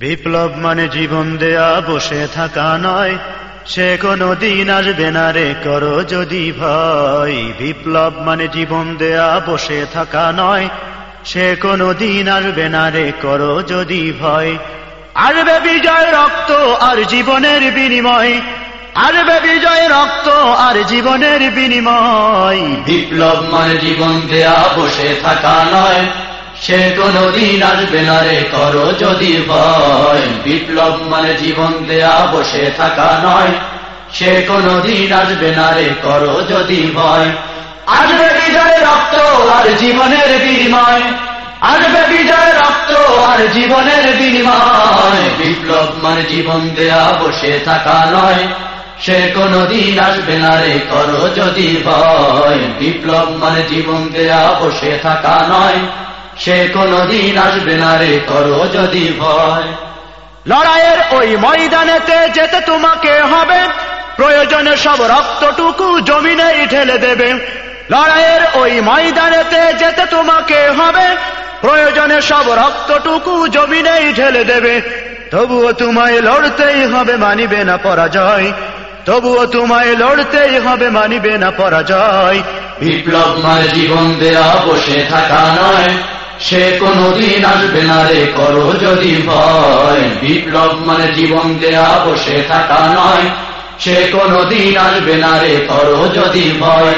বিপ্লব মানে জীবন দেয়া বসে থাকা নয়, সে কোনো দিন আসবে না রে করো যদি ভয়। বিপ্লব মানে জীবন দেয়া বসে থাকা নয়, সে কোনো দিন আসবে না রে করো যদি ভয়। আসবে বিজয় রক্ত আর জীবনের বিনিময়, আসবে বিজয় রক্ত আর জীবনের বিনিময়। বিপ্লব মানে জীবন দেয়া বসে থাকা নয়, সে কোনো দিন আসবে না রে করো যদি ভয়। বিপ্লব মানে জীবন দেয়া বসে থাকা নয়, সে কোনো দিন আসবে না রে করো যদি ভয়। আসবে বিজয় রক্ত আর জীবনের বিনিময়, আসবে বিজয় রক্ত আর জীবনের বিনিময়। বিপ্লব মানে জীবন দেয়া বসে থাকা নয়, সে কোনো দিন আসবে না রে করো যদি ভয়। বিপ্লব মানে জীবন দেয়া বসে থাকা নয়, সে কোনো দিন আসবে না রে করো যদি ভয়। লড়াইয়ের ওই ময়দানেতে যেতে তোমাকে হবে, প্রয়োজনে সব রক্তটুকু জমিনেই ঢেলে দেবে। লড়াইয়ের ওই ময়দানেতে যেতে তোমাকে হবে, প্রয়োজনে সব রক্তটুকু জমিনেই ঢেলে দেবে। তবুও তোমায় লড়তেই হবে, মানিবে না পরাজয়। তবুও তোমায় লড়তেই হবে, মানিবে না পরাজয়। বিপ্লব মানে জীবন দেয়া বসে থাকা নয়, সে কোনো দিন আসবে না রে করো যদি ভয়। বিপ্লব মানে জীবন দেয়া বসে থাকা নয়, সে কোনো দিন আসবে না রে করো যদি ভয়।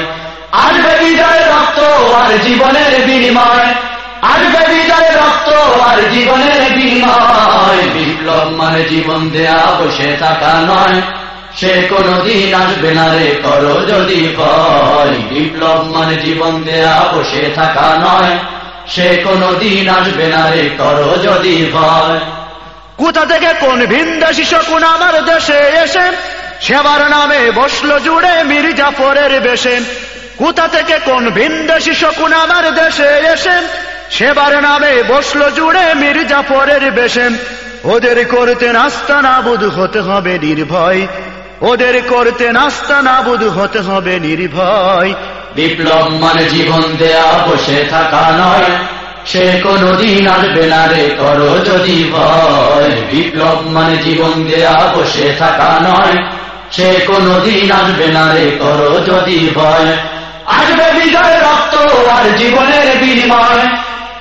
আসবে বিজয় রক্ত আর জীবনের বিনিময়, আসবে বিজয় রক্ত আর জীবনের বিনিময়। বিপ্লব মানে জীবন দেয়া বসে থাকা নয়, সে কোনো দিন আসবে না রে করো যদি ভয়। বিপ্লব মানে জীবন দেয়া বসে থাকা নয়, সে কোনো দিন আসবে না রে করো যদি ভয়। কোথা থেকে কোন ভিনদেশী শকুন আমার দেশে এসে, সেবার নামে বসলো জুড়ে মীর জাফরের বেশে। কোথা থেকে কোন ভিনদেশী শকুন আমার দেশে এসে, সেবার নামে বসলো জুড়ে মীর জাফরের বেশে। ওদের করতে নাস্তা নাবুদ হতে হবে নির্ভয়, ওদের করতে নাস্তা নাবুদ হতে হবে নির্ভয়। বিপ্লব মানে জীবন দেয়া বসে থাকা নয়, সে কোনো দিন আসবে না রে করো যদি ভয়। বিপ্লব মানে জীবন দেয়া বসে থাকা নয়, সে কোনো দিন আসবে না রে করো যদি ভয়। আসবে বিজয় রক্ত আর জীবনের বিনিময়,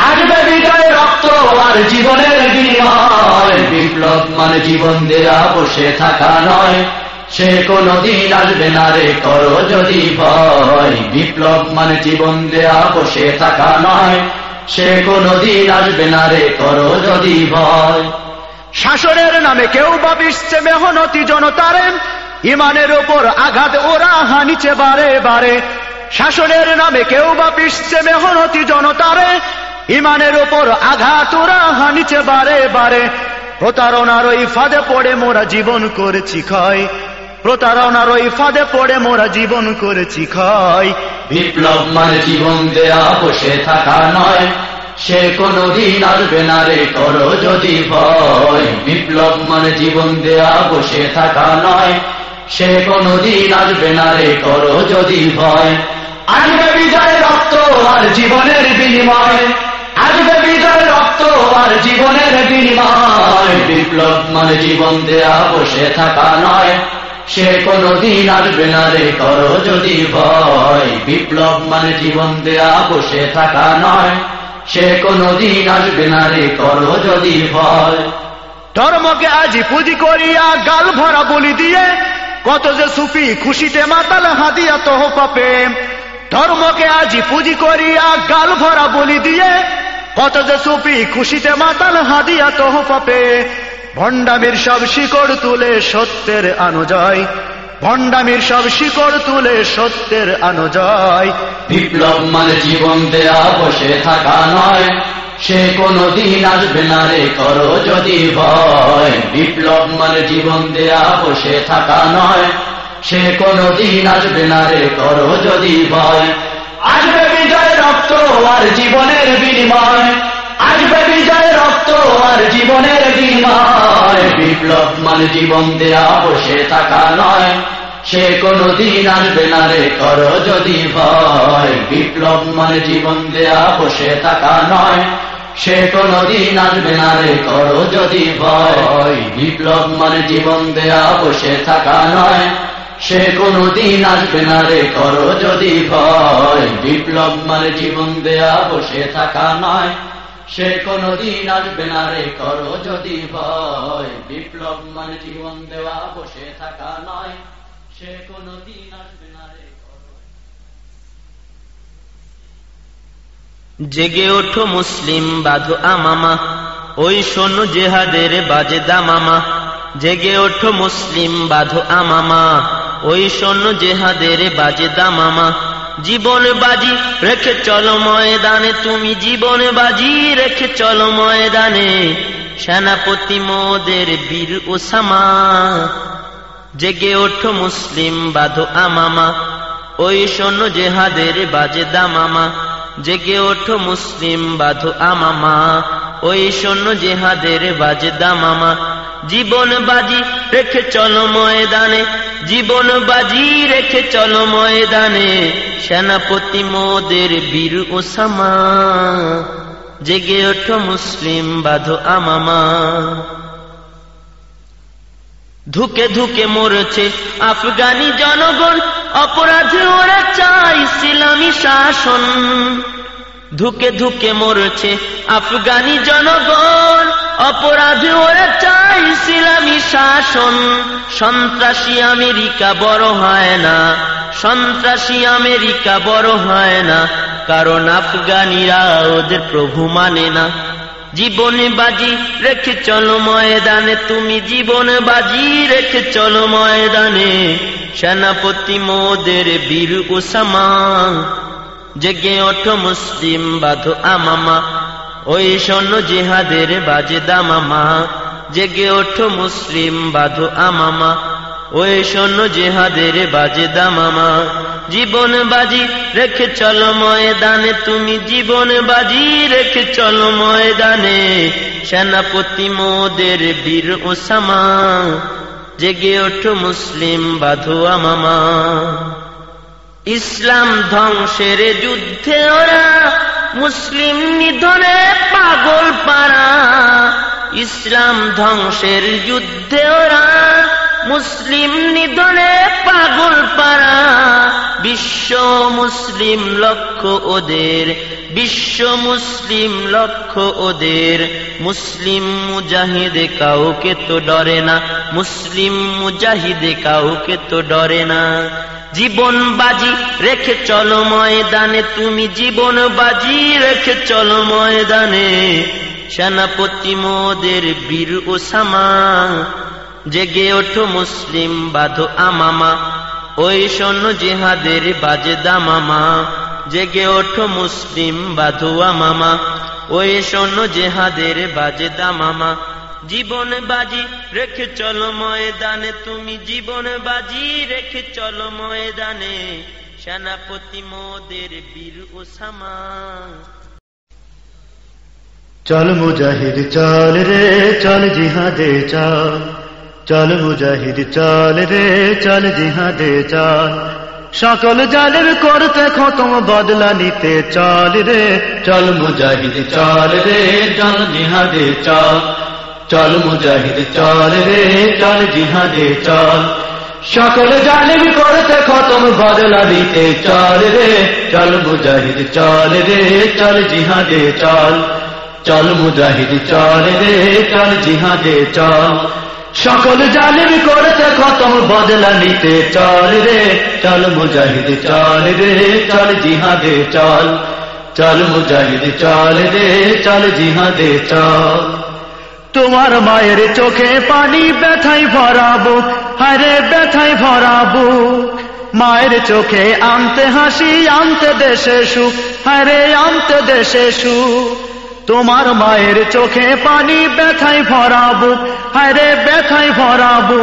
আসবে বিজয় রক্ত আর জীবনের বিনিময়। বিপ্লব মানে জীবন দেয়া বসে থাকা নয়, সে কোনো দিন আসবে না রে করো যদি ভয়। বিপ্লব মানে জীবন দেয়া বসে থাকা নয়, সে কোনো দিন আসবে না রে করো যদি ভয়। শাসনের নামে কেউ বা পিষছে মেহনতি জনতারে, ইমানের ওপর আঘাত ওরা হানিছে বারে বারে। শাসনের নামে কেউ বা পিষছে মেহনতি জনতারে, ইমানের ওপর আঘাত ওরা হানিছে বারে বারে। প্রতারণার ওই ফাঁদে পড়ে মোরা জীবন করেছি ক্ষয়, প্রতারণার ওই ফাঁদে পড়ে মোরা জীবন করেছি ক্ষয়। বিপ্লব মানে জীবন দেয়া বসে থাকা নয়, সে কোনো দিন আসবে না রে করো যদি ভয়। বিপ্লব মানে জীবন দেয়া বসে থাকা নয়, সে কোনো দিন আসবে না রে করো যদি ভয়। আসবে বিজয় রক্ত আর জীবনের বিনিময়, আসবে বিজয় রক্ত আর জীবনের বিনিময়। বিপ্লব মানে জীবন দেয়া বসে থাকা নয়, সে কোনো দিন আসবে না রে করো যদি ভয়। বিপ্লব মানে জীবন দেয়া বসে থাকা নয়, সে কোনো দিন আসবে না রে করো যদি ভয়। ধর্মকে আজি পুঁজি করিয়া গাল ভরা বলি দিয়ে, কত যে সুফি খুশিতে মাতাল হাদিয়া তোহফা পেয়ে। ধর্মকে আজি পুঁজি করিয়া গাল ভরা বলি দিয়ে, কত যে সুফি খুশিতে মাতাল হাদিয়া তোহফা পেয়ে। ভণ্ডামির সব শিকড় তুলে সত্যের আনো জয়, ভণ্ডামির সব শিকড় তুলে সত্যের আনো জয়। বিপ্লব মানে জীবন দেয়া বসে থাকা নয়, সে কোনো দিন আসবে না রে করো যদি ভয়। বিপ্লব মানে জীবন দেয়া বসে থাকা নয়, সে কোনো দিন আসবে না রে করো যদি ভয়। আসবে বিজয় রক্ত আর জীবনের বিনিময়, আসবে বিজয় রক্ত আর জীবনের বিনিময়। বিপ্লব মানে জীবন দেয়া বসে থাকা নয়, সে কোনো দিন আসবে না রে করো যদি ভয়। বিপ্লব মানে জীবন দেয়া বসে থাকা নয়, সে কোনদিন আসবে না রে করো যদি ভয়। বিপ্লব মানে জীবন দেয়া বসে থাকা নয়, সে কোনদিন আসবে না রে করো যদি ভয়। বিপ্লব মানে জীবন দেয়া বসে থাকা নয়, সে কোনদিন আসবে না রে করো যদি ভয়। বিপ্লব মানে জীবন দেওয়া বসে থাকা নয়, সে কোনদিন আসবে না রে করো। জেগে ওঠো মুসলিম বাঁধো আমামা, ওই শোনো জেহাদের বাজে দামামা। জেগে ওঠো মুসলিম বাঁধো আমামা, ওই শোনো জেহাদের বাজে দামামা। জীবন বাজি রেখে চলো ময়দানে, তুমি জীবন বাজি রেখে চলো ময়দানে। সেনাপতি মোদের বীর ওসামা। জেগে ওঠো মুসলিম বাঁধো আমামা, ওই শোনো জেহাদের বাজে দামামা। জেগে ওঠো মুসলিম বাঁধো আমামা, ওই শোনো জেহাদের বাজে দামামা। জীবন বাজি রেখে চলো ময়দানে, জীবন বাজি রেখে চলো ময়দানে। সেনাপতি মোদের বীর ওসামা। জেগে ওঠো মুসলিম বাঁধো আমামা। ধুকে ধুকে মরছে আফগানি জনগণ, অপরাধী ওরা চায় ইসলামী শাসন। ধুকে ধুকে মরছে আফগানি জনগণ, অপরাধী ওরা চায় ইসলামী শাসন। সন্ত্রাসী আমেরিকা বড় হয় না, সন্ত্রাসী আমেরিকা বড় হয় না, কারণ আফগানিরা ওদের প্রভু মানে না। জীবন বাজি রেখে চলো ময়দানে, তুমি জীবন বাজি রেখে চলো ময়দানে। সেনাপতি মোদের বীর ওসামা। জেগে ওঠো মুসলিম বাঁধো আমামা, ওই শোনো জিহাদের বাজে দামামা। জেগে ওঠো মুসলিম বাঁধো আমামা, ওই শোনো জিহাদের বাজে দামামা। জীবন বাজি রেখে চলো ময়দানে, তুমি জীবন বাজি রেখে চলো ময়দানে। সেনাপতি মোদের বীর ওসামা। জেগে ওঠো মুসলিম বাঁধো আমামা। ইসলাম ধ্বংসের যুদ্ধে ওরা মুসলিম নিধনে পাগল পারা। ইসলাম ধ্বংসের যুদ্ধে ওরা মুসলিম নিধনে পাগল পারা। বিশ্ব মুসলিম লক্ষ্য ওদের, বিশ্ব মুসলিম লক্ষ্য ওদের। মুসলিম মুজাহিদে কাউকে তো ডরে না, মুসলিম মুজাহিদে কাউকে তো ডরে না। জীবন বাজি রেখে চলো ময়দানে, তুমি জীবন বাজি রেখে চলো ময়দানে। সেনাপতি মোদের বীর ওসামা। জেগে ওঠো মুসলিম বাঁধো আমামা, ওই শোনো জিহাদের বাজে দামামা। জেগে ওঠো মুসলিম বাঁধো আমামা, ওই শোনো জিহাদের বাজে দামামা। জীবন বাজি রেখে চলো ময়দানে, তুমি জীবন বাজি রেখে চলো ময়দানে। সেনাপতি মোদের বীর ওসামা। চল মুজাহিদ চল রে চল জিহাদে চল, চল মুজাহিদ চল রে চল জিহাদে চল। সকল জালের করতে খতম বদলা নিতে চল রে। চল মুজাহিদ চল রে চল জিহাদে চল, চল মুজাহিদ চল রে চল জিহাদে চল। সকল জালেম করতে খতম বদলা দিতে চল রে। চল মুজাহিদ চল রে চল জিহাদে চল, চল মুজাহিদ চল রে চল জিহাদে চল। সকল জালেম করতে খতম বদলা নিতে চল রে। চল মুজাহিদ চল রে চল জিহাদে চল, চল মুজাহিদ চল রে চল জিহাদে চল। তোমার মায়ের চোখে পানি ব্যথায় ভরাবো, হারে ব্যথায় ভরাবো। মায়ের চোখে আনতে হাসি আনতে দেশে সুখ, হারে আনতে দেশে সুখ। তোমার মায়ের চোখে পানি ব্যথায় ভরাবো, হারে ব্যথায় ভরাবো।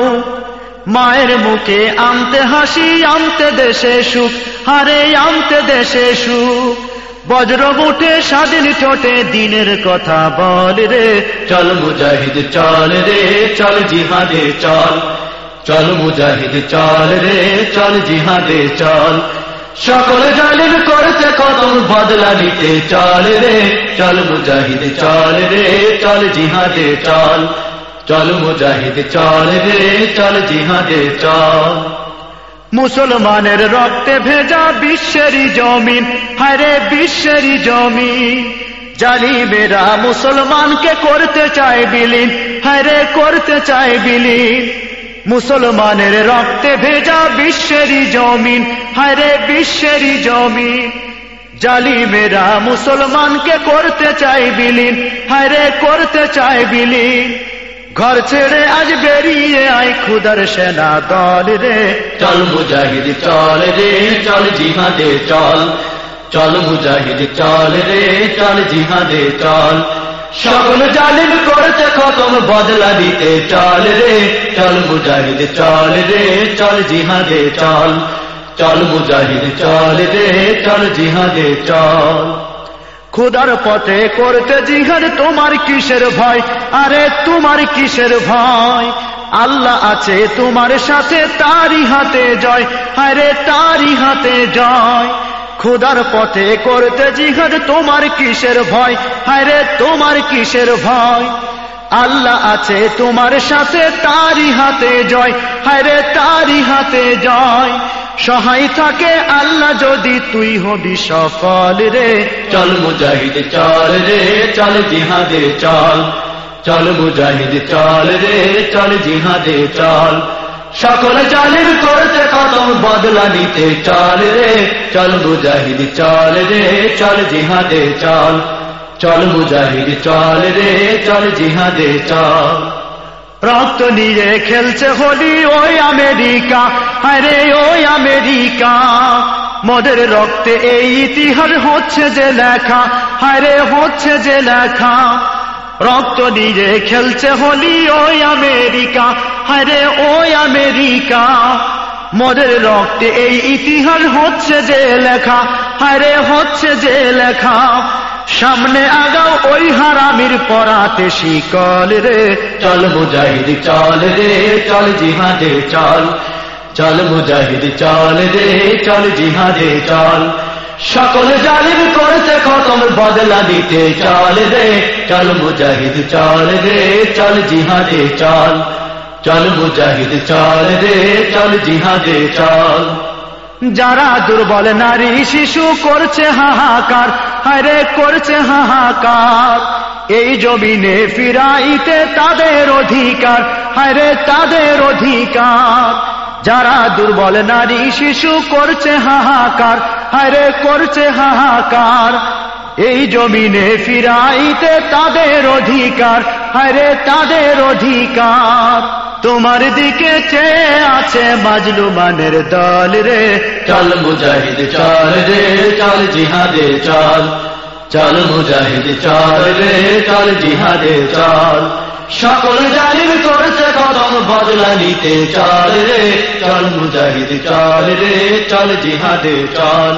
মায়ের মুখে আনতে হাসি আনতে দেশে সুখ, হারে আনতে দেশে সুখ। বজ্র উঠে স্বাধীন ঠোঁটে দিনের কথা বল রে। চল মুজাহিদ চল রে চল জিহাদে চল, চল মুজাহিদ চল রে চল জিহাদে চল। সকল জালিম করছে কদম বদলা নিতে চল রে চল মুজাহিদ চল রে চল জিহাদে চল চল মুজাহিদ চল রে চল জিহাদে চল মুসলমানের রক্তে ভেজা বিশ্বেরই জমিন, হায়রে বিশ্বেরই জমিন। জালিমেরা মুসলমানকে করতে চায় বিলীন, হায়রে করতে চায় বিলীন। মুসলমানের রক্তে ভেজা বিশ্বেরই জমিন, হায়রে বিশ্বেরই জমিন। জালিমেরা মুসলমানকে করতে চায় বিলীন, হায়রে করতে চায় বিলীন। ঘর ছেড়ে আজ বেরিয়ে আয় খুদার সেনা দল রে চল মুজাহিদ চল রে চল জিহাদে চল চল মুজাহিদ চল রে চল জিহাদে চল সকল জালিম করছে খতম বদলা দিতে চল রে চল মুজাহিদ চল রে চল জিহাদে চল চল মুজাহিদ চল রে চল জিহাদে চল খুদার পথে করতে জিহাদ তোমার কিসের ভয়, আরে তোমার কিসের ভয়। আল্লাহ আছে তোমার সাথে, তারই হাতে জয়, আরে তারই হাতে জয়। খুদার পথে করতে জিহাদ তোমার কিসের ভয়, আরে তোমার কিসের ভয়। আল্লাহ আছে তোমার সাথে, তারই হাতে জয়, আরে তারই হাতে জয়। সহায় থাকে আল্লাহ যদি তুই হবি সফল রে চল মুজাহিদ চল রে চল জিহাদে চল চল মুজাহিদ চল রে চল জিহাদে চল সকল জালিম করতে কদম বদলা নিতে চল রে চল মুজাহিদ চল রে চল জিহাদে চল চল মুজাহিদ চল রে চল জিহাদে চল রক্ত নিয়ে খেলছে হোলি ওই আমেরিকা, আরে ওই আমেরিকা। মোদের রক্তে এই ইতিহাস হচ্ছে যে লেখা, আরে হচ্ছে যে লেখা। রক্ত নিয়ে খেলছে হোলি ওই আমেরিকা, আরে ওই আমেরিকা। মোদের রক্তে এই ইতিহাস হচ্ছে যে লেখা, আরে হচ্ছে যে লেখা। সামনে আগাও ওই হারামির পরাতে শিকল রে চল মুজাহিদ চল রে চল জিহাদে চল চল মুজাহিদ চল রে চল জিহাদে চল সকল জালিম করছে খতম বদলা দিতে চল রে চল মুজাহিদ চল রে চল জিহাদে চল চল মুজাহিদ চল রে চল জিহাদে চল যারা দুর্বল নারী শিশু করছে হাহাকার, হায়রে করছে হাহাকার। এই জমিনে ফিরাইতে তাদের অধিকার, হায়রে তাদের অধিকার। যারা দুর্বল নারী শিশু করছে হাহাকার, হায়রে করছে হাহাকার। এই জমিনে ফিরাইতে তাদের অধিকার, হায়রে তাদের অধিকার। তোমার দিকে চেয়ে আছে মাজলুমানের দল রে চল মুজাহিদ চল রে চল জিহাদে চল চল মুজাহিদ চল রে চল জিহাদে চল সকল জালিম করছে কদম বদলা নিতে চল রে চল মুজাহিদ চল রে চল জিহাদে চল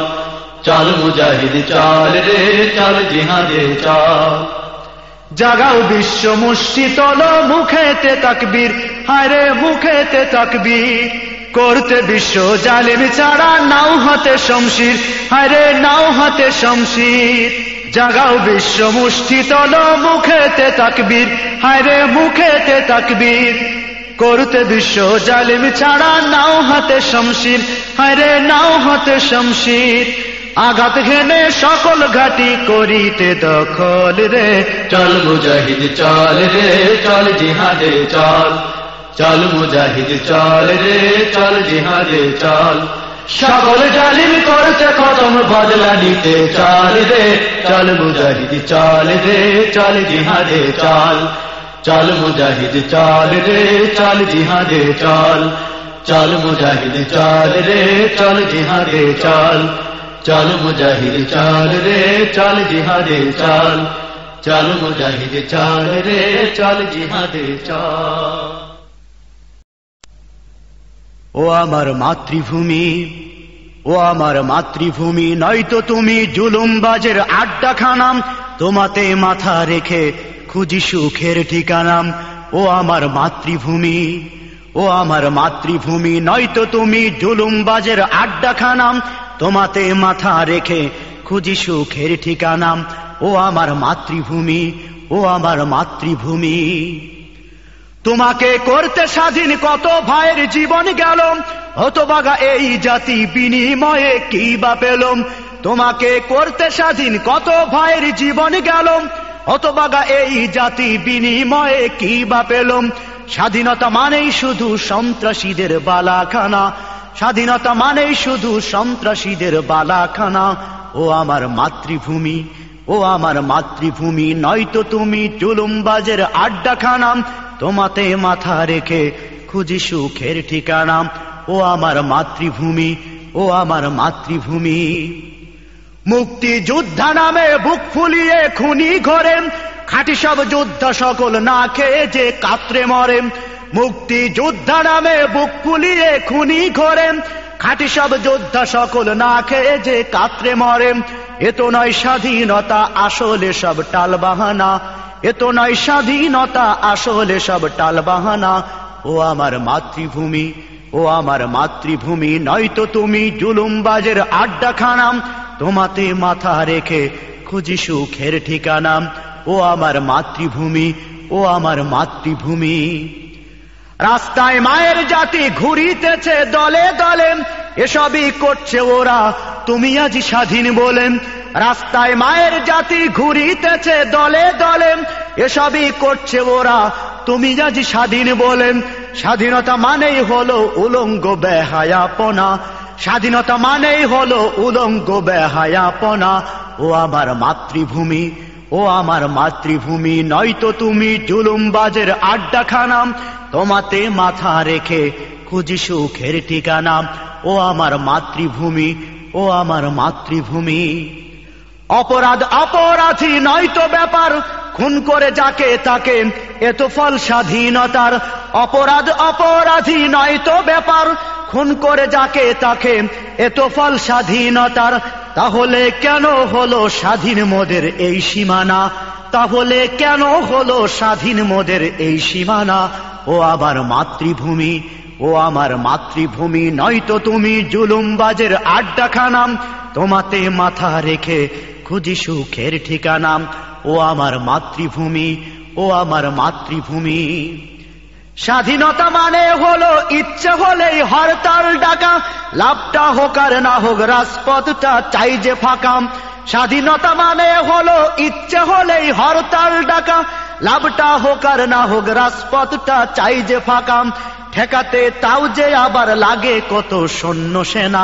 চল মুজাহিদ চল রে চল জিহাদে চল জাগাও বিশ্ব মুষ্টি তল মুখেতে তাকবীর, হায়রে মুখেতে তাকবীর। করতে বিশ্ব জালিম ছাড়া নাও হাতে শমশির, হায়রে নাও হাতে শমশির। জাগাও বিশ্ব মুষ্টি তল মুখেতে তাকবীর, হায়রে মুখেতে তাকবীর। করতে বিশ্ব জালিম ছাড়া নাও হাতে শমশির, হায়রে নাও হাতে শমশির। আঘাত ঘেনে সকল ঘাটি করিতে দখল রে চল মুজাহিদ চল রে চল জিহাদে চল চল মুজাহিদ চল রে চল জিহাদে চল সকল জালিম করছে কদম বদলা নিতে চল রে চল মুজাহিদ চল রে চল জিহাদে চল চল মুজাহিদ চল রে চল জিহাদে চল চল মুজাহিদ চল রে চল জিহাদে চল চল মুজাহিদ চল রে চল জিহাদে চল চল মুজাহিদ চল রে চল জিহাদে চল ও আমার মাতৃভূমি, ও আমার মাতৃভূমি, নয়তো তুমি জুলুমবাজের আড্ডাখানাম। তোমাতে মাথা রেখে খুঁজি সুখের ঠিকানাম। ও আমার মাতৃভূমি, ও আমার মাতৃভূমি, নয়তো তুমি জুলুমবাজের আড্ডাখানাম। তোমাতে মাথা রেখে খুঁজি সুখের ঠিকানা। ও আমার মাতৃভূমি, ও আমার মাতৃভূমি। তোমাকে করতে স্বাধীন কত ভাইয়ের জীবন গেল, হতভাগা এই জাতি বিনিময়ে কি বা পেলাম। তোমাকে করতে স্বাধীন কত ভাইয়ের জীবন গেল, হতভাগা এই জাতি বিনিময়ে কি বা পেলাম। স্বাধীনতা মানেই শুধু সন্ত্রাসীদের বালাখানা, স্বাধীনতা মানেই শুধু সন্ত্রাসীদের বালাখানা। ও আমার মাতৃভূমি, ও আমার মাতৃভূমি, নয়তো তুমি জুলুমবাজের আড্ডাখানা। তোমাতে মাথা রেখে খুঁজি সুখের ঠিকানা। ও আমার মাতৃভূমি, ও আমার মাতৃভূমি। মুক্তি যোদ্ধা নামে বুক ফুলিয়ে খুনি ঘরে, খাঁটি সব যোদ্ধা সকল না খেয়ে যে কাতরে মরে। মুক্তি যোদ্ধা নামে বুক ফুলিয়ে খুনি ঘরে, খাঁটি সব যোদ্ধা সকল না খেয়ে যে কাতরে মরে। এতো নয় স্বাধীনতা, আসলে সব টালবাহানা। এতো নয় স্বাধীনতা, আসলে সব টালবাহানা। ও আমার মাতৃভূমি, ও আমার মাতৃভূমি, নয়তো তুমি জুলুমবাজের আড্ডাখানা। তোমাতে মাথা রেখে খুঁজি সুখের ঠিকানা। ও আমার মাতৃভূমি, ও আমার মাতৃভূমি। রাস্তায় মায়ের জাতি ঘুরিতেছে দলে দলে, এসবই করছে ওরা তুমি আজ স্বাধীন বলে। রাস্তায় মায়ের জাতি ঘুরিতেছে দলে দলে, এসবই করছে ওরা তুমি আজ স্বাধীন বলে। স্বাধীনতা মানেই হলো উলঙ্গ বেহায়াপনা, স্বাধীনতা মানেই হলো উলঙ্গ বেহায়াপনা। ও আমার মাতৃভূমি, ও আমার মাতৃভূমি, নয়তো তুমি জুলুমবাজের আড্ডাখানা। তোমাতে মাথা রেখে খুঁজি সুখের ঠিকানা। ও আমার মাতৃভূমি, ও আমার মাতৃভূমি। অপরাধ অপরাধী নয়তো ব্যাপার, খুন করে যাকে তাকে এত ফল স্বাধীনতার। অপরাধ অপরাধী নয়তো ব্যাপার, খুন করে যাকে তাকে এত ফল স্বাধীনতার। তাহলে কেন হলো স্বাধীন মোদের এই সীমানা? তাহলে কেন হলো স্বাধীন মোদের এই সীমানা? ও আমার মাতৃভূমি, ও আমার মাতৃভূমি, নয়তো তুমি জুলুমবাজের আড্ডাখানা। তোমাতে মাথা রেখে খুঁজি সুখের ঠিকানা। ও আমার মাতৃভূমি, ও আমার মাতৃভূমি। স্বাধীনতা মানে হলো ইচ্ছে হলেই হরতাল ডাকা, লাভটা হোক আর না হোক রাজপথটা চাই যে ফাঁকা। স্বাধীনতা মানে হলো ইচ্ছে হলেই হরতাল ডাকা, লাভটা হোক আর না হোক রাজপথটা চাই যে ফাঁকা। ঠেকাতে তাও যে আবার লাগে কত সৈন্য সেনা,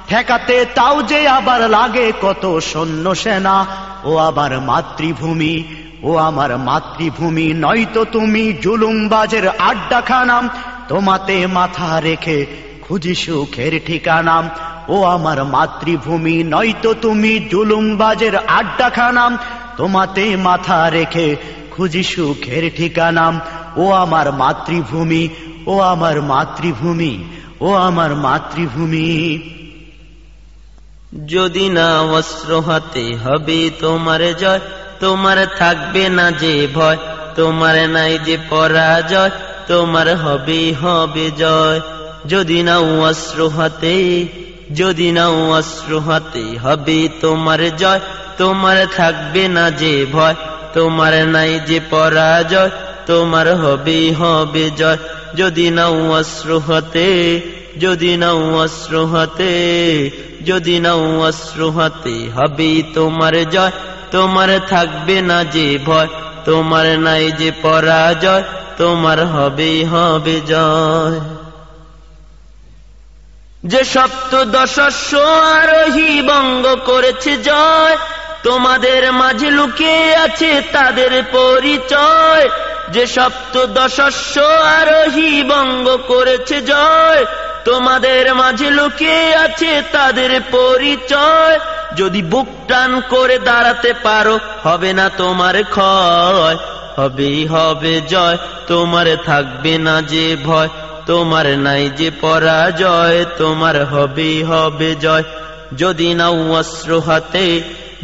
ঠেকাতে তাও যে আবার লাগে কত সৈন্য সেনা। ও আমার মাতৃভূমি, ও আমার মাতৃভূমি, নয়তো তুমি জুলুমবাজের আড্ডাখানা। তোমাতে মাথা রেখে খুঁজি সুখের ঠিকানা। ও আমার মাতৃভূমি, নয়তো তুমি জুলুমবাজের আড্ডাখানা। তোমাতে মাথা রেখে খুঁজি সুখের ঠিকানা। ও আমার মাতৃভূমি, ও আমার মাতৃভূমি, ও আমার মাতৃভূমি। যদি না অস্ত্র হাতে হবে তোমার জয়, তোমার থাকবে না যে ভয়, তোমার নাই যে পরাজয়, তোমার হবে হবে জয়। যদি না অস্ত্র হাতে, যদি না অস্ত্র হাতে হবে তোমার জয়, তোমার থাকবে না যে ভয়, তোমার নাই যে পরাজয়, তোমার হবে হবে জয়। যদি না অস্ত্র হাতে, যদি না অস্ত্র হাতে, যদি না অস্ত্র হাতে হবে তোমার জয়, তোমার থাকবে না যে ভয়, তোমার নাই যে পরাজয়, তোমার হবে হবে জয়। যে সপ্তদশস্য আরোহী বঙ্গ করেছে জয়, তোমাদের মাঝে লুকিয়ে আছে তাদের পরিচয়। যে সপ্তদশস্য আরোহী বঙ্গ করেছে জয়, তোমাদের মাঝে লুকিয়ে আছে তাদের পরিচয়। যদি বুক টান করে দাঁড়াতে পারো হবে না তোমার ক্ষয়, হবে হবে জয়, তোমার থাকবে না যে ভয়, তোমার নাই যে পরাজয়, তোমার হবে হবে জয়। যদি নাও অস্ত্র হাতে,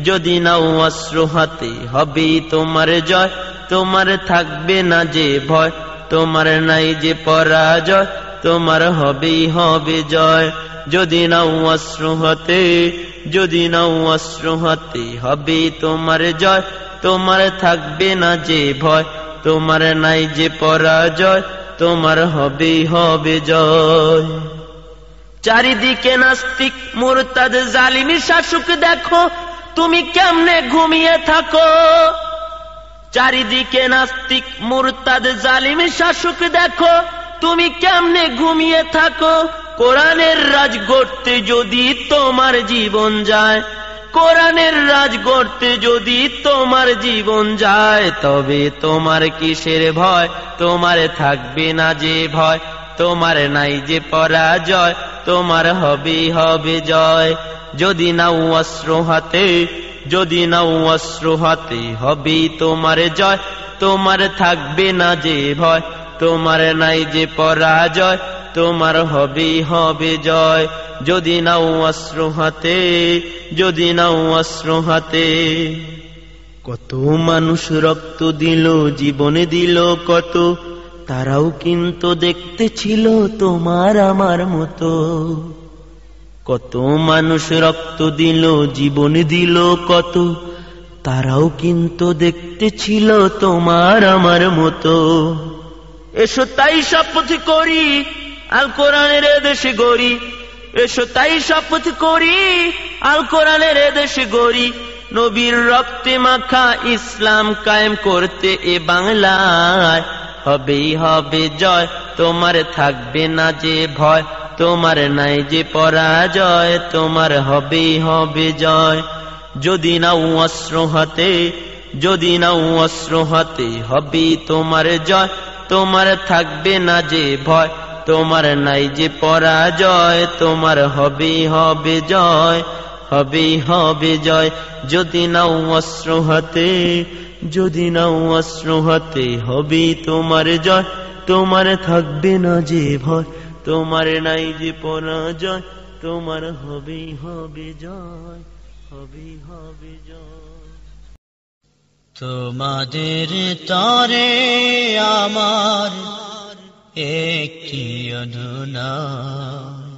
যদি নাও অস্ত্র হাতে হবে তোমার জয়, তোমার থাকবে না যে ভয়, তোমার নাই যে পরাজয়, তোমার হবেই হবে জয়। যদি নাও অশ্রু হাতে, যদি নাও অশ্রু হাতে, হবে তোমার জয়। তোমার থাকবে না যে ভয়, তোমার নাই যে পরাজয়, তোমার হবেই হবে জয়। চারিদিকে নাস্তিক মুরতাদ জালিমি শাসক দেখো, তুমি কেমনে ঘুমিয়ে থাকো। চারিদিকে নাস্তিক মুরতাদ জালিমি শাসক দেখো, তুমি কেমনে ঘুমিয়ে থাকো। কোরআনের রাজ গড়তে যদি তোমার জীবন যায়, কোরআনের রাজ গড়তে যদি তোমার জীবন যায়, তবে তোমার কিসের ভয়, তোমার থাকবে না যে ভয়, তোমার নাই যে পরাজয়, তোমার হবেই হবে জয়। যদি নাও অস্ত্র হাতে, যদি নাও অস্ত্র হাতে, হবেই তোমার জয়। তোমার থাকবে না যে ভয়, তোমার নাই যে পরাজয়, তোমার হবেই হবে জয়। যদি নাও অস্ত্র হাতে, যদি নাও অস্ত্র হাতে। কত মানুষ রক্ত দিল, জীবন দিল কত, তারাও কিন্তু দেখতে ছিল তোমার আমার মতো। কত মানুষ রক্ত দিল, জীবন দিল কত, তারাও কিন্তু দেখতে ছিল তোমার আমার মতো। এসো তাই শপথ করি, আল কোরআনের দেশে গড়ি। এসো তাই শপথ করি, আল কোরআনের দেশে গড়ি। নবীর রক্তে মাখা ইসলাম কায়েম করতে এ বাংলায়, হবেই হবে জয়। তোমার থাকবে না যে ভয়, তোমার নাই যে পরাজয়, তোমার হবেই হবে জয়। যদি নাও অস্ত্র হাতে, যদি নাও অস্ত্র হাতে, হবেই তোমার জয়। তোমার থাকবে না যে ভয়, তোমার নাই যে পরাজয়, তোমার হবেই হবে জয়, হবেই হবে জয়। যদি নাও অস্ত্র হাতে, যদি নাও অস্ত্র হাতে, হবেই তোমার জয়। তোমার থাকবে না যে ভয়, তোমার নাই যে পরাজয়, তোমার হবেই হবে জয়, হবেই হবে জয়। তোমাদের তরে আমার একটি অনুনয়,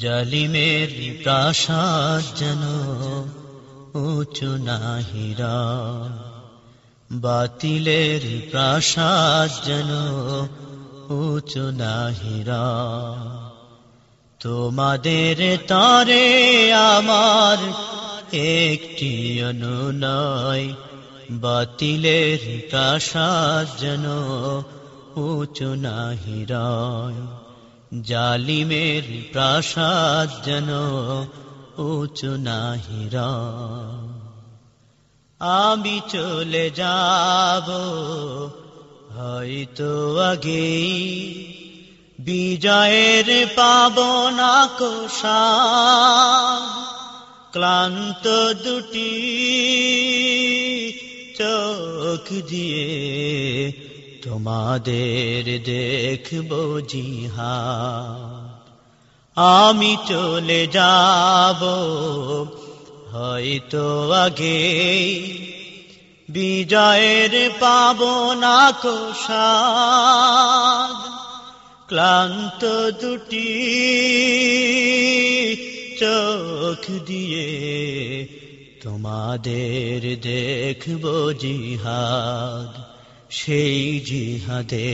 জালিমের প্রাসাদ যেন উঁচু নাহিরা, বাতিলের প্রাসাদ যেন উঁচু নাহিরা। তোমাদের তরে আমার একটি অনুনয়, বাতিলের প্রাসাদ যেন উঁচু নাহিরায়, জালিমের প্রাসাদ যেন উঁচু নাহিরায়। আমি চলে যাব হয়তো আগেই, বিজয়ের পাবনা কোষাদ, ক্লান্ত দুটি চোখ দিয়ে তোমাদের দেখব জিহাদ। আমি চলে যাব হয়তো আগে, বিজয়ের পাবনা কোষাদ, ক্লান্ত দুটি চোখ দিয়ে তোমাদের দেখব জিহাদ। সেই জিহাদে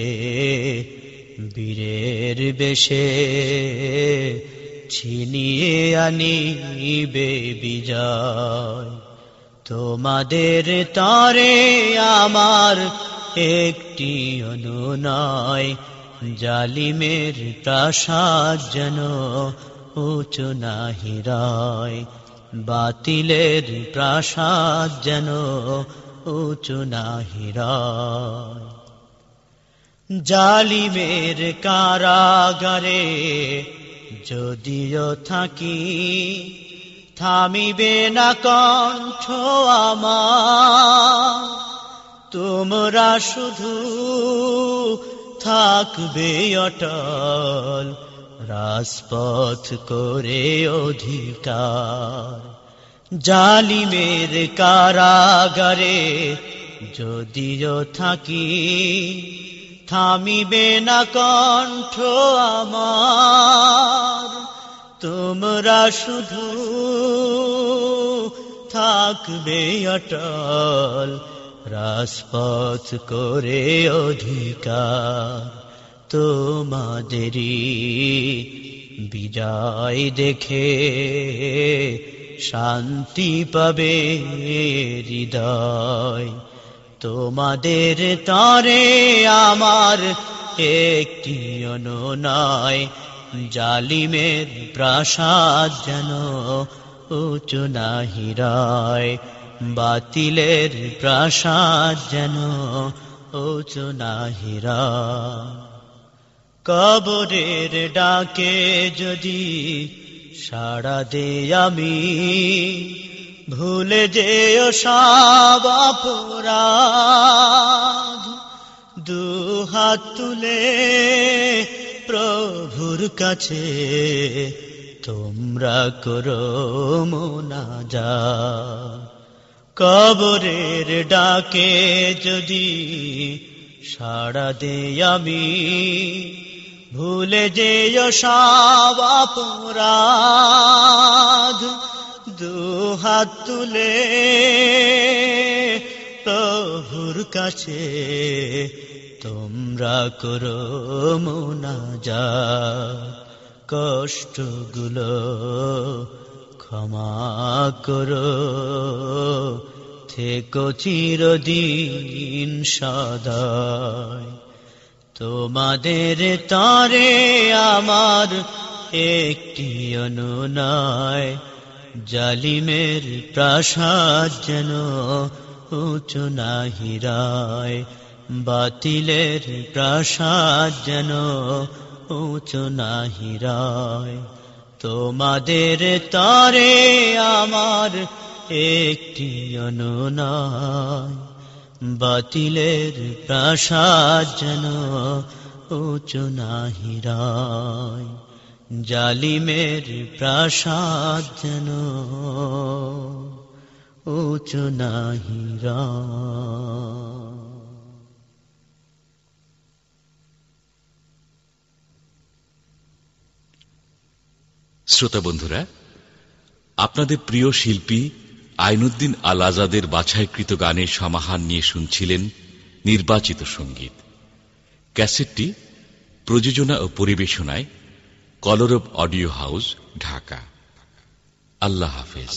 বীরের বেশে ছিনিয়ে আনিবে বিজয়। তোমাদের তরে আমার একটি অনুনয়, জালিমের প্রাসাদ যেন উঁচু নাহিরায়, বাতিলের প্রাসাদ যেন উঁচু নাহিরায়। জালিমের কারাগারে যদিও থাকি, থামিবে না কণ্ঠ আমার। তোমরা শুধু থাকবে অটল, রাজপথ করে অধিকার। জালিমের কারাগারে যদিও থাকি, থামিবে না কণ্ঠ আমার, তোমরা শুধু থাকবে অটল, রাজপথ করে অধিকার তোমাদেরই বিজয় দেখে শান্তি পাবে হৃদয়। তোমাদের তরে আমার একটি অনুনয়, জালিমের প্রাসাদ যেন উঁচু না হিরায়, বাতিলের প্রাসাদ যেন উঁচু না হিরায়। কবরের ডাকে যদি সাড়া দে আমি, ভুলে যেও সব অপরাধ, দুহাত তুলে প্রভুর কাছে তোমরা করো মুনাজাত। কবরের ডাকে যদি সাড়া দে আমি, ভুলে যেও সব অপরাধ, দুহাত তুলে প্রভুর কাছে তোমরা করো মুনাজাত। কষ্টগুলো ক্ষমা করো, থেকো চিরদিন সদায়। তোমাদের তরে আমার একটি অনুনয়, জালিমের প্রাসাদ যেন উঁচু না হিরায়, বাতিলের প্রাসাদ যেন উঁচু না হিরায়। তোমাদের তরে আমার একটি অনুনয়, বাতিলের প্রাসাদ যেন উঁচু না হিরায়, জালিমের প্রাসাদ যেন উঁচু না হিরায়। শ্রোতা বন্ধুরা, আপনাদের প্রিয় শিল্পী আইনুদ্দিন আল আজাদের বাছাইকৃত গানের সমাহার নিয়ে শুনছিলেন নির্বাচিত সঙ্গীত। ক্যাসেটটি প্রযোজনা ও পরিবেশনায় কলরব অডিও হাউস, ঢাকা। আল্লাহ হাফেজ।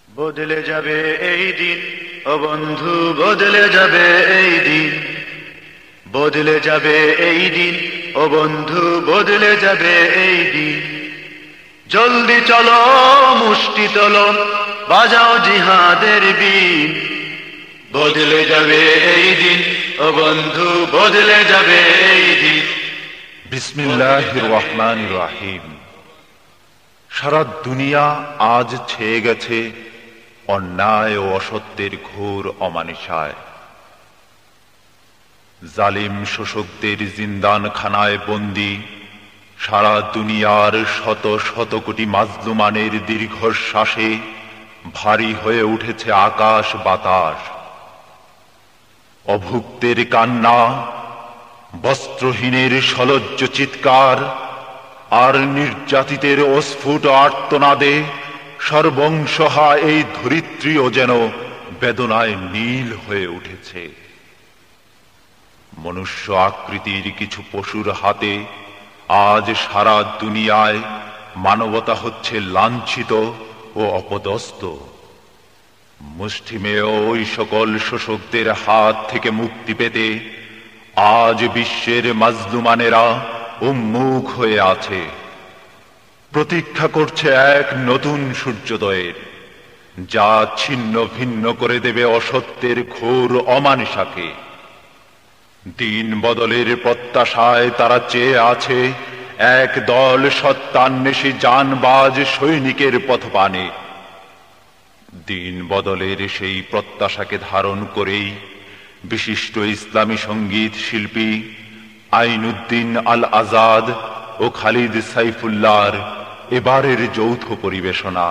বদলে যাবে এই দিন ও বন্ধু, বদলে যাবে এই দিন, বদলে যাবে এই দিন ও বন্ধু, বদলে যাবে এই দিন। জলদি চলো মুষ্টি তোলো, বাজাও জিহাদের বিন, বদলে যাবে এই দিন ও বন্ধু, বদলে যাবে এই দিন। বিসমিল্লাহির রহমানির রহিম। সারা দুনিয়া আজ ছেয়ে গেছে অন্যায় ও অসত্যের ঘোর অমানিসায়। জালিম শোষকদের জিন্দানখানায় বন্দী সারা দুনিয়ার শত শত কোটি মাজলুমানের দীর্ঘশ্বাসে ভারী হয়ে উঠেছে আকাশ বাতাস। অভুক্তের কান্না, বস্ত্রহীনের সলজ্জ চিৎকার, আর নির্যাতিতের অস্ফুট আর্তনাদে সর্বংসহা এই ধরিত্রীও যেন বেদনায় নীল হয়ে উঠেছে। মনুষ্য আকৃতির কিছু পশুর হাতে আজ সারা দুনিয়ায় মানবতা হচ্ছে লাঞ্ছিত ও অপদস্থ। মুষ্টিমেয় ওই সকল শোষকদের হাত থেকে মুক্তি পেতে আজ বিশ্বের মাজলুমানেরা উন্মুখ হয়ে আছে, প্রতীক্ষা করছে এক নতুন সূর্যোদয়ের, যা ছিন্ন ভিন্ন করে দেবে অসত্যের ঘোর অমানিসাকে। দিন বদলের প্রত্যাশায় তারা চেয়ে আছে এক দল সত্যান্বেষী জানবাজ সৈনিকের পথপানে। দিন বদলের সেই প্রত্যাশাকে ধারণ করেই বিশিষ্ট ইসলামী সঙ্গীত শিল্পী আইনুদ্দিন আল আজাদ ও খালিদ সাইফুল্লাহর এবারের যৌথ পরিবেশনা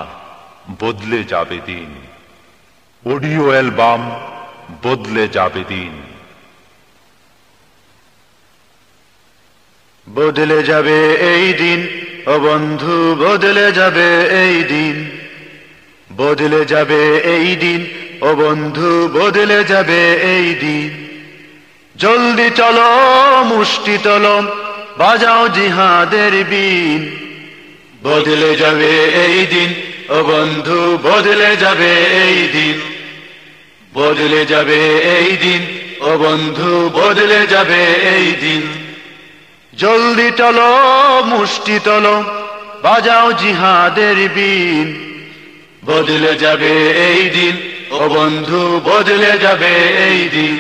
বদলে যাবে দিন। অডিও অ্যালবাম বদলে যাবে দিন। বদলে যাবে এই দিন ও বন্ধু, বদলে যাবে এই দিন, বদলে যাবে এই দিন ও বন্ধু, বদলে যাবে এই দিন। জলদি চলো মুষ্টি তোলো, বাজাও জিহাদের বিন, বদলে যাবে এই দিন ও বন্ধু, বদলে যাবে এই দিন, বদলে যাবে এই দিন ও বন্ধু, বদলে যাবে এই দিন। জলদি চলো মুষ্টি তোলো, বাজাও জিহাদের বিন, বদলে যাবে এই দিন ও বন্ধু, বদলে যাবে এই দিন,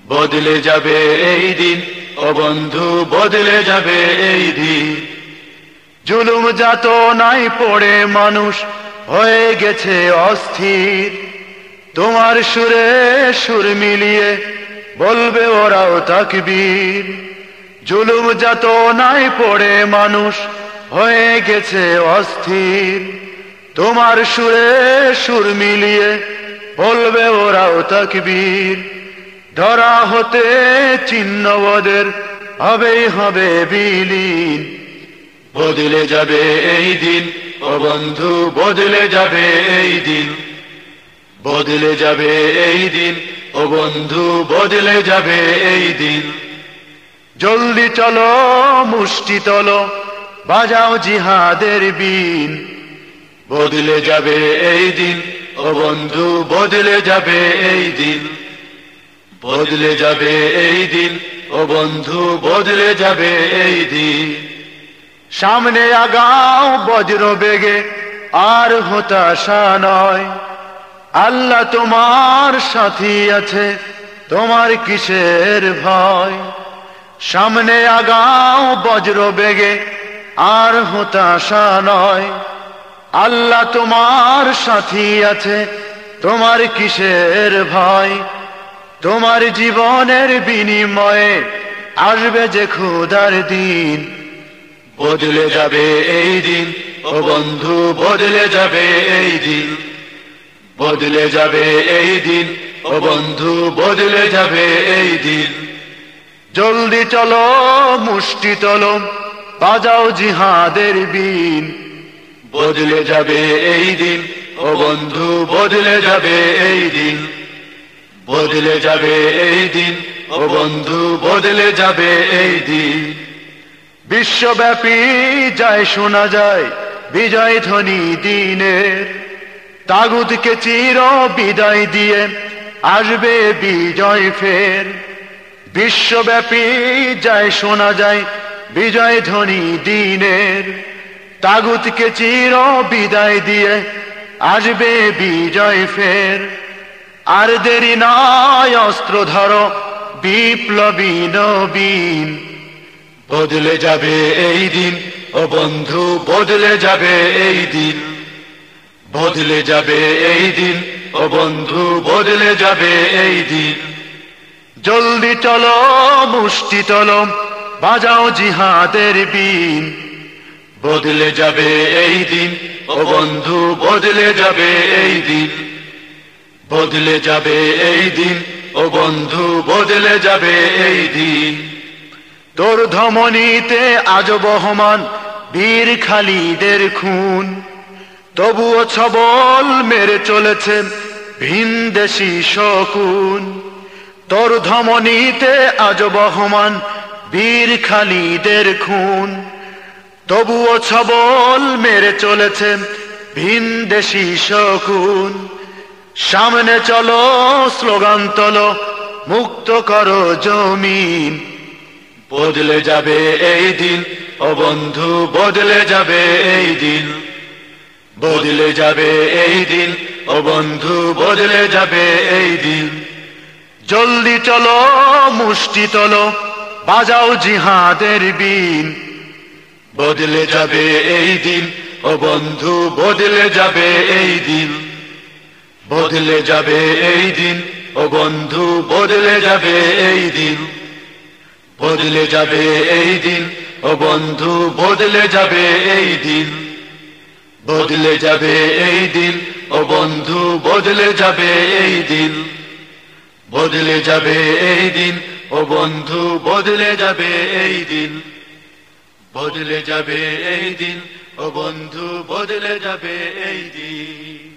বদলে যাবে এই দিন ও বন্ধু, বদলে যাবে এই দিন। জুলুম যাত নাই পড়ে মানুষ হয়ে গেছে অস্থির, তোমার সুরে সুর মিলিয়ে বলবে ওরাও তাকবীর। জুলুম যাত নাই পড়ে মানুষ হয়ে গেছে অস্থির, তোমার সুরে সুর মিলিয়ে বলবে ওরাও তাকবীর। ধরা হতে চিহ্নবদের হবেই হবে বিলীন, বদলে যাবে এই দিন ও বন্ধু, বদলে যাবে এই দিন, বদলে যাবে এই দিন ও বন্ধু, বদলে যাবে এই দিন। জলদি চলো মুষ্টি তোলো, বাজাও জিহাদের বিন, বদলে যাবে এই দিন ও বন্ধু, বদলে যাবে এই দিন, বদলে যাবে এই দিন ও বন্ধু, বদলে যাবে এই দিন। সামনে আগাও বজ্র বেগে, আর হতাশা নয়, আল্লাহ তোমার সাথী আছে, তোমার কিসের ভয়। সামনে আগাও বজ্র বেগে, আর হতাশা নয়, আল্লাহ তোমার সাথী আছে, তোমার কিসের ভয়। তোমার জীবনের বিনিময়ে আসবে যে খোদার দিন, বদলে যাবে এই দিন ও বন্ধু, বদলে যাবে এই দিন, বদলে যাবে এই দিন ও বন্ধু, বদলে যাবে এই দিন। জলদি চলো মুষ্টি তোলো, বাজাও জিহাদের বিন, বদলে যাবে এই দিন ও বন্ধু, বদলে যাবে এই দিন, বদলে যাবে এই দিন ও বন্ধু, বদলে যাবে এই দিন। বিশ্বব্যাপী যায় শোনা যায় বিজয় ধ্বনি দিনের, তাগুতকে চির বিদায় দিয়ে আসবে বিজয় ফের। বিশ্বব্যাপী যায় শোনা যায় বিজয় ধ্বনি দিনের, তাগুতকে চির বিদায় দিয়ে আসবে বিজয় ফের। আর দেরি নয় অস্ত্র ধরো, বিপ্লবী নবীন, বদলে যাবে এই দিন ও বন্ধু, বদলে যাবে এই দিন, বদলে যাবে এই দিন ও বন্ধু, বদলে যাবে এই দিন। জলদি চলো মুষ্টি তোলো, বাজাও জিহাদের বিন, বদলে যাবে এই দিন ও বন্ধু, বদলে যাবে এই দিন, বদলে যাবে এই দিন ও বন্ধু, বদলে যাবে এই দিন। তোর ধমনীতে আজ বহমান বীর খালিদের খুন, তবুও ছবল মেরে চলেছে ভিনদেশী শকুন। তোর ধমনীতে আজ বহমান বীর খালিদের খুন, তবুও ছবল মেরে চলেছে ভিনদেশী শকুন। সামনে চলো স্লোগান তোলো, মুক্ত করো জমিন, বদলে যাবে এই দিন ও বন্ধু, বদলে যাবে এই দিন, বদলে যাবে এই দিন ও বন্ধু, বদলে যাবে এই দিন। জলদি চলো মুষ্টি তোলো, বাজাও জিহাদের বিন, বদলে যাবে এই দিন ও বন্ধু, বদলে যাবে এই দিন, বদলে যাবে এই দিন ও বন্ধু, বদলে যাবে এই দিন, বদলে যাবে এই দিন ও বন্ধু, বদলে যাবে এই দিন, বদলে যাবে এই দিন ও বন্ধু, বদলে যাবে এই দিন, বদলে যাবে এই দিন, ও বন্ধু বদলে যাবে এই দিন, বদলে যাবে এই দিন, ও বন্ধু বদলে যাবে এই দিন।